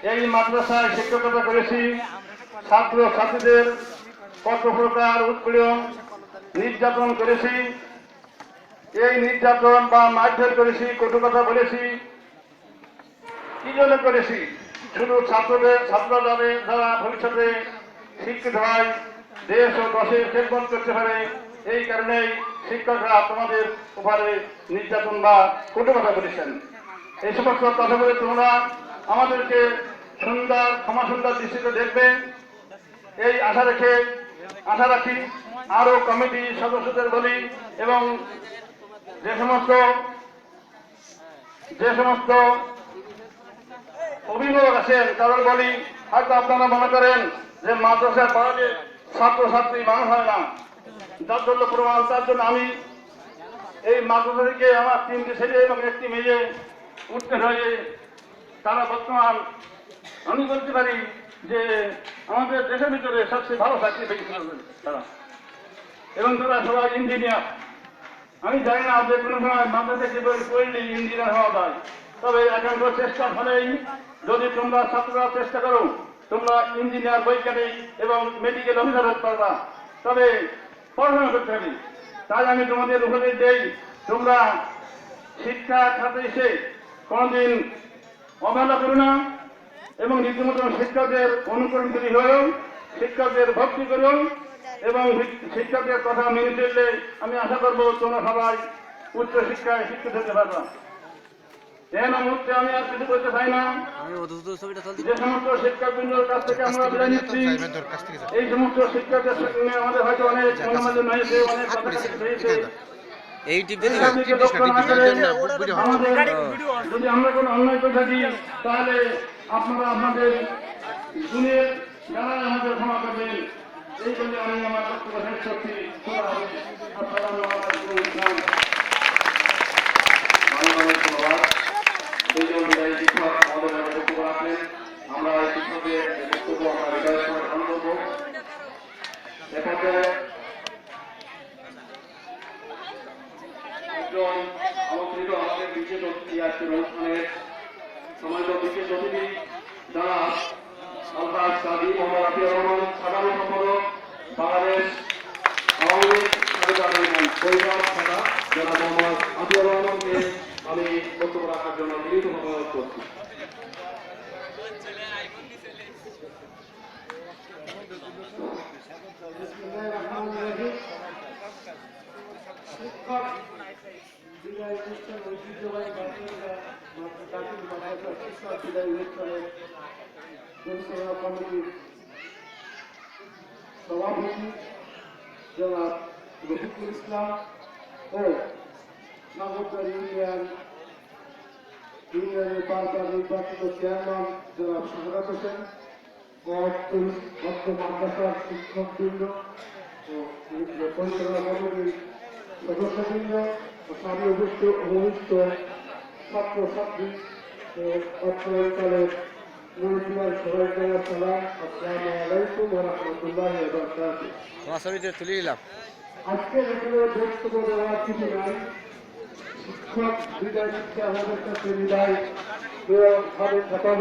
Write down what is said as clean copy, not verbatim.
এই মাদ্রাসায় শিক্ষকতা করেছি। ছাত্র ছাত্রীদের কত প্রকার উৎপীড়ন নির্যাতন করেছি। এই নির্যাতন বা মারধর করেছি, কটু কথা বলেছি। কি জন্য করেছি? শুধু ছাত্ররা যারা ভবিষ্যতে শিক্ষিত হয়, দেশ ও দশের খেদমত করতে পারে, এই কারণেই শিক্ষকরা তোমাদের উপরে নির্যাতন বা কটু কথা বলেছেন। এই সমস্ত কথা বলে তোমরা আমাদেরকে ক্ষমা সুন্দর দৃষ্টিতে দেখবে, এই আশা রাখি। আরো কমিটি সদস্যদের বলি এবং যে সমস্ত অভিভাবক আছেন তাদের বলি, হয়তো আপনারা মনে করেন যে মাদ্রাসায় পড়ালে ছাত্রছাত্রী মানুষ হয় না, যার জন্য প্রমাণ। তার জন্য আমি এই মাদ্রাসা থেকে আমার 3টি ছেলে এবং 1টি মেয়ে উঠতে হয়ে তারা বর্তমান আমি বলতে পারি যে আমাদের দেশের ভিতরে সবচেয়ে ভালো চাকরি পেয়েছিল তারা, এবং তারা সবাই ইঞ্জিনিয়ার। আমি জানি না যে কোনো সময় মাদ্রাসা জীবন পড়লে ইঞ্জিনিয়ার হওয়া যায়, তবে এখনকার চেষ্টার ফলেই যদি তোমরা ছাত্ররা চেষ্টা করো, তোমরা ইঞ্জিনিয়ার, বৈজ্ঞানিক এবং মেডিকেল অফিসার হতে পারবা। তবে পড়াশোনা করতে হবে। তাই আমি তোমাদের উপদেশ দেই, তোমরা শিক্ষা খাতে এসে কোনদিন অবহেলা করো না এবং রীতিমতো শিক্ষকদের অনুকরণ করি হয়েও শিক্ষকদের ভক্তি করো এবং শিক্ষকদের কথা মেনে চললে আমি আশা করবো তোমরা সবাই উচ্চ শিক্ষায় শিক্ষিত হতে পারবা। এর মুহূর্তে আমি আর কিছু বলতে চাই না। যে সমস্ত শিক্ষকবৃন্দের কাছ থেকে আমরা বিদায় নিচ্ছি, এই সমস্ত শিক্ষকদের সঙ্গে আমাদের হয়তো অনেক মনোমালিন্য হয়েছে, অনেক কথা হয়েছে। যদি আমরা কোনো অন্যায় করে থাকি, তাহলে আপনারা আপনাদের গুণের যারা আমাদের ক্ষমা করবেন। এই জন্য আমি আমার বক্তব্য শেষ করছি। আসসালামু আলাইকুম। আমরা শিক্ষকের বক্তব্য আমরা হৃদয়ের সঙ্গে গ্রহণ করবো। একজন আমন্ত্রিত আমাদের বিশেষ অতিথি আজকের অনুষ্ঠানের সম্মানিত বিশেষ অতিথি যারা আলহাজ কাজী মোহাম্মদ আতিউর রহমান, সাধারণ সম্পাদক বাংলাদেশ আওয়ামী লীগ পরিবার থাকা জনাব মোহাম্মদ আতিউর রহমানকে আমি বক্তব্য রাখার জন্য বিনীতভাবে অনুরোধ করছি। শিক্ষক বিদায় অনুষ্ঠান ঐতিহ্যবাহী শিক্ষক বিদায় অনুষ্ঠানের পরিচালনা কমিটির সভাপতি জনাব রফিকুল ইসলাম ও নাগরবাড়ি ইউনিয়নের বারবার নির্বাচিত চেয়ারম্যান জনাব শাহাদাত হোসেন, মাদ্রাসার শিক্ষকবৃন্দ ও পরিচালনা কমিটির সদস্যবৃন্দ ও সামনে অভিষ্ট ছাত্রছাত্রী ও অত্র অঞ্চলের মুরব্বীদের সবাইকে সালাম। আসসালামু আলাইকুম ওয়া রাহমাতুল্লাহি ওয়া বারাকাতুহু। আজকের এখানে বক্তব্য দেওয়ার কিছু নাই। শিক্ষক বিদায় দিচ্ছে আমাদের কাছে বিদায় কথা